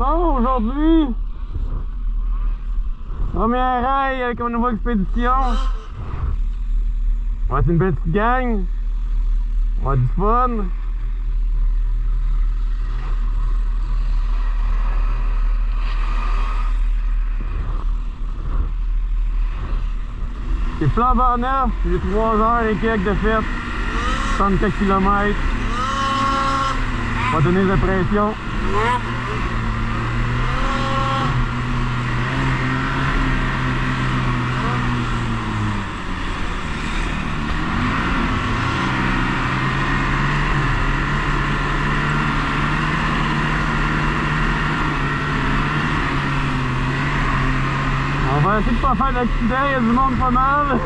Bon, aujourd'hui, première rail avec une nouvelle expédition. On va être une belle petite gang. On va avoir du fun. C'est flambant neuf, j'ai 3 heures et quelques de fête, 64 km. On va donner des impressions. On va essayer de pas faire d'accident, il y a du monde pas mal.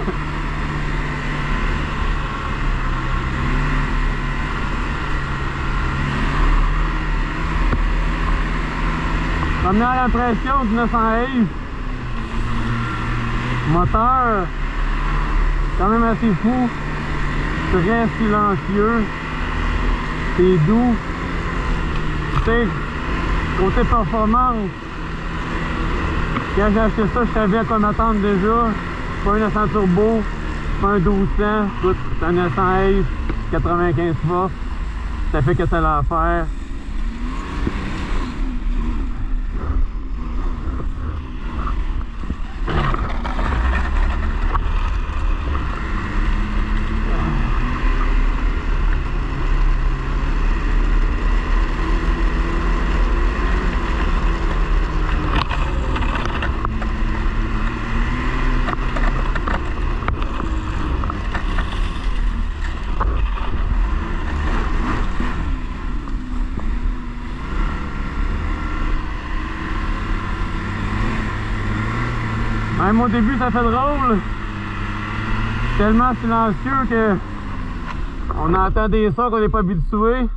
Première impression du 911. Moteur, quand même assez fou. Très silencieux. C'est doux. Tu sais, côté performance, quand j'ai acheté ça, je savais à quoi m'attendre déjà. C'est pas un 900 turbo, c'est pas un 1200. Écoute, c'est un 911, 95 forces. Ça fait que ça l'a à faire. Même au début, ça fait drôle. Tellement silencieux que on entend des sons qu'on n'est pas habitué.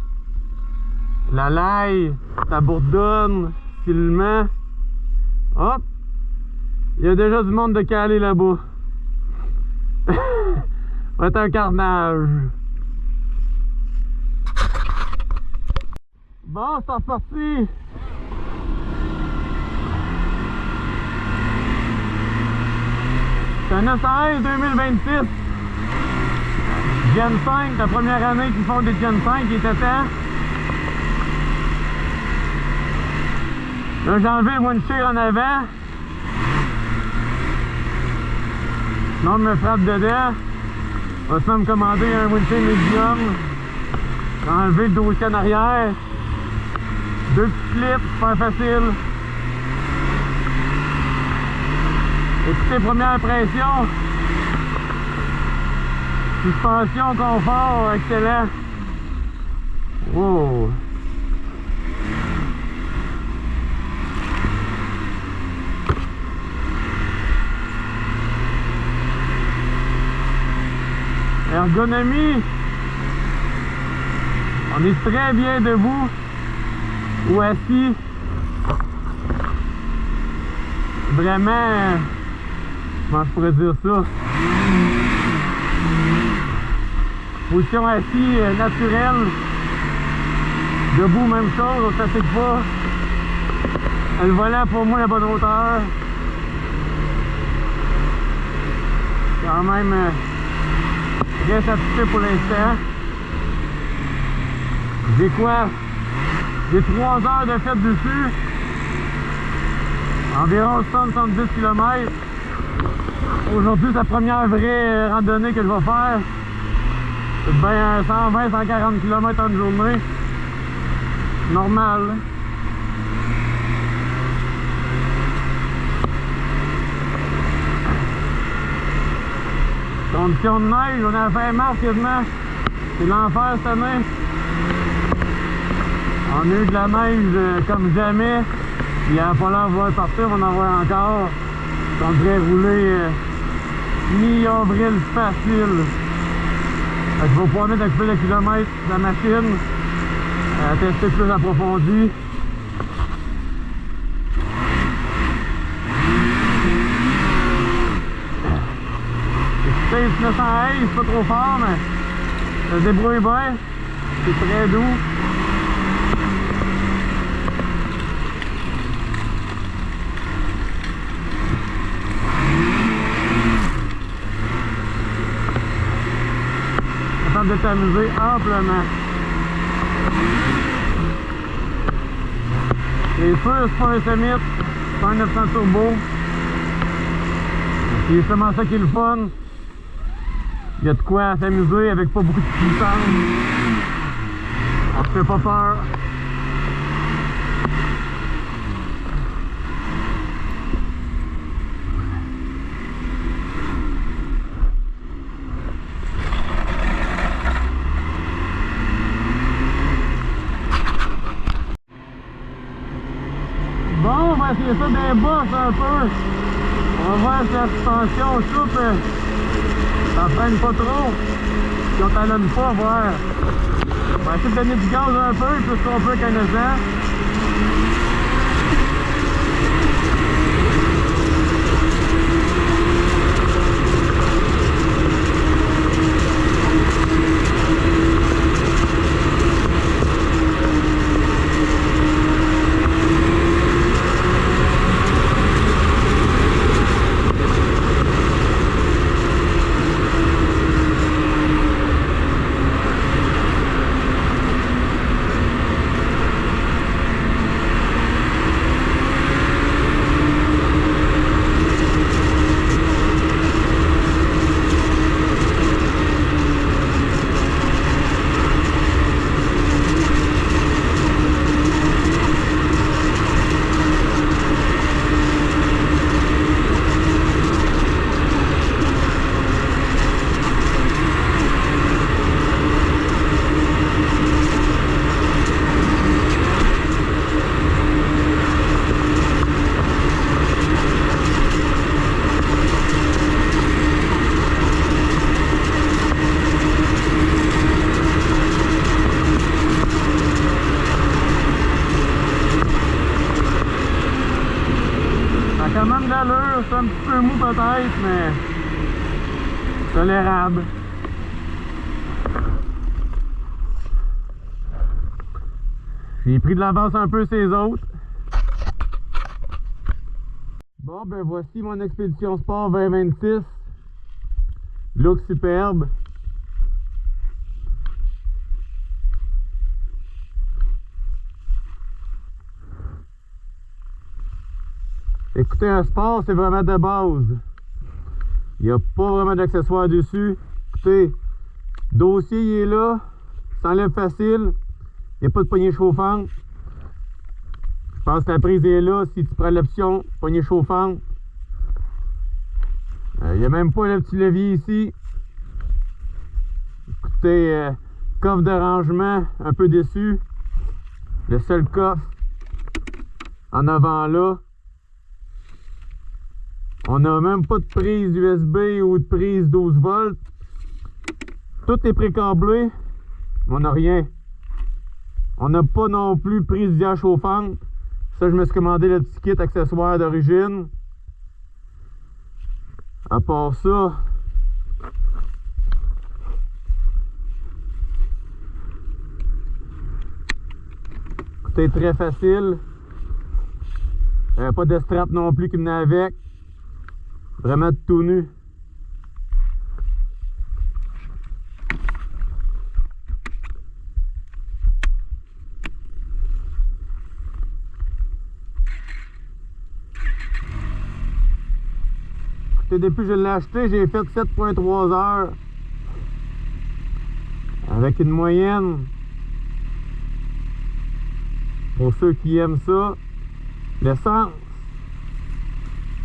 La laille, ça bourdonne, filement. Hop! Il y a déjà du monde de calé là-bas. Ça va être un carnage. Bon, c'est reparti. C'est un 911 2026. Gen 5, la première année qu'ils font des Gen 5, il était temps. Là, j'ai enlevé le windshield en avant. Sinon, on me frappe dedans. On va se me commander un windshield medium. J'ai enlevé le dossier en arrière. 2 petits clips, super facile. Écoutez, première impression. Suspension, confort, excellent. Wow. Ergonomie. On est très bien debout ou assis. Vraiment, comment je pourrais dire ça? Position assis naturelle. Debout, même chose, on ne fatigue pas. Le volant pour moi, la bonne hauteur. Quand même très satisfait pour l'instant. J'ai quoi? J'ai 3 heures de fête dessus. Environ 170 km. Aujourd'hui, c'est la première vraie randonnée que je vais faire. C'est bien 120-140 km en journée. Normal. Conditions de neige, on a fait mars quasiment. C'est l'enfer cette année. On a eu de la neige comme jamais. Il n'y a pas l'air de voir partir, on en voit encore. On devrait rouler mi-avril facile. Je vais pouvoir mettre un peu de kilomètres de la machine. Tester plus approfondi. Écoutez, le 911, c'est pas trop fort, mais ça se débrouille bien. C'est très doux. vas t'amuser amplement. C'est sûr, c'est pas un Summit, c'est pas un 900 turbo. C'est justement ça qui est le fun. Il y a de quoi s'amuser avec pas beaucoup de puissance. On se fait pas peur. Bon, on va essayer ça des bosses un peu. On va voir si la suspension souple, ça freine pas trop. Si on talonne pas, voir. On va essayer de donner du gaz un peu, tout ce qu'on peut avec un essence. Ça a quand même d'allure, c'est un petit peu mou peut-être, mais c'est tolérable. J'ai pris de l'avance un peu ces autres. Bon, ben voici mon Expédition Sport 2026. Look superbe. Écoutez, un sport, c'est vraiment de base. Il n'y a pas vraiment d'accessoires dessus. Écoutez, dossier, il est là. S'enlève facile. Il n'y a pas de poignée chauffante. Je pense que la prise est là si tu prends l'option poignée chauffante. Il n'y a même pas le petit levier ici. Écoutez, coffre de rangement, un peu dessus. Le seul coffre en avant là. On n'a même pas de prise USB ou de prise 12 volts. Tout est pré-câblé. On n'a rien. On n'a pas non plus prise via chauffante. Ça, je me suis commandé le petit kit accessoire d'origine. À part ça, c'est très facile. Pas de strap non plus qui venait avec. Vraiment tout nu. Depuis que je l'ai acheté, j'ai fait 7,3 heures. Avec une moyenne, pour ceux qui aiment ça, l'essence.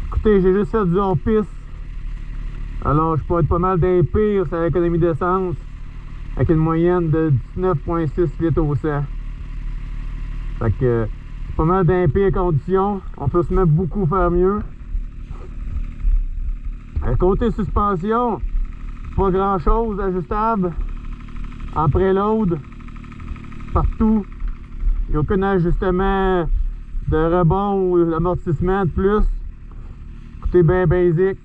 Écoutez, j'ai juste fait du hors-piste. Alors, je peux être pas mal d'un pire sur l'économie d'essence. Avec une moyenne de 19,6 litres au 100. Fait que, c'est pas mal d'un pire condition. On peut se mettre beaucoup faire mieux. Côté suspension, pas grand chose ajustable. En préload, partout. Il n'y a aucun ajustement de rebond ou d'amortissement de plus. Écoutez, bien basique.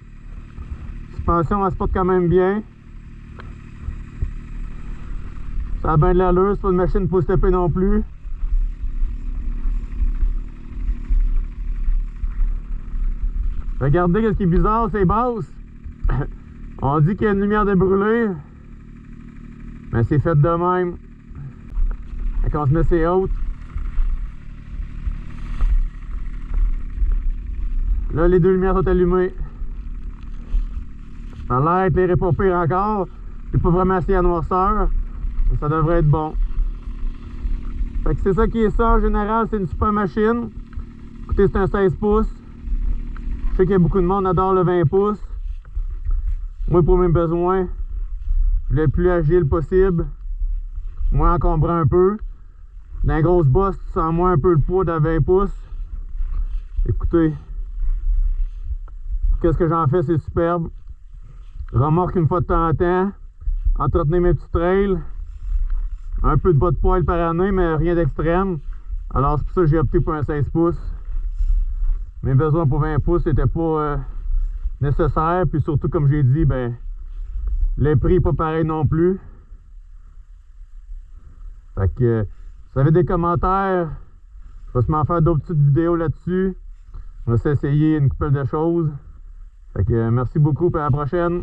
Suspension, elle se porte quand même bien. Ça a bien de l'allure, c'est pas une machine pour stepper non plus. Regardez ce qui est bizarre, c'est basse. On dit qu'il y a une lumière de brûlée. Mais c'est fait de même. Quand on se met ses hautes. Là, les deux lumières sont allumées. Ça a l'air d'éclairer pas pire encore. J'ai pas vraiment assez à noirceur. Mais ça devrait être bon. Fait que c'est ça qui est ça en général, c'est une super machine. Écoutez, c'est un 16 pouces. Je sais qu'il y a beaucoup de monde qui adore le 20 pouces. Moi, pour mes besoins, je voulais le plus agile possible. Moins encombrant un peu. Dans une grosse bosse, tu sens moins un peu le poids de 20 pouces. Écoutez, qu'est-ce que j'en fais, c'est superbe. Remorque une fois de temps en temps. Entretenir mes petits trails. Un peu de bas de poil par année, mais rien d'extrême. Alors c'est pour ça que j'ai opté pour un 16 pouces. Mes besoins pour 20 pouces n'étaient pas nécessaires. Puis surtout, comme j'ai dit, ben le prix n'est pas pareil non plus. Fait que si vous avez des commentaires, je vais sûrement faire d'autres petites vidéos là-dessus. On va essayer une couple de choses. Fait que merci beaucoup et à la prochaine.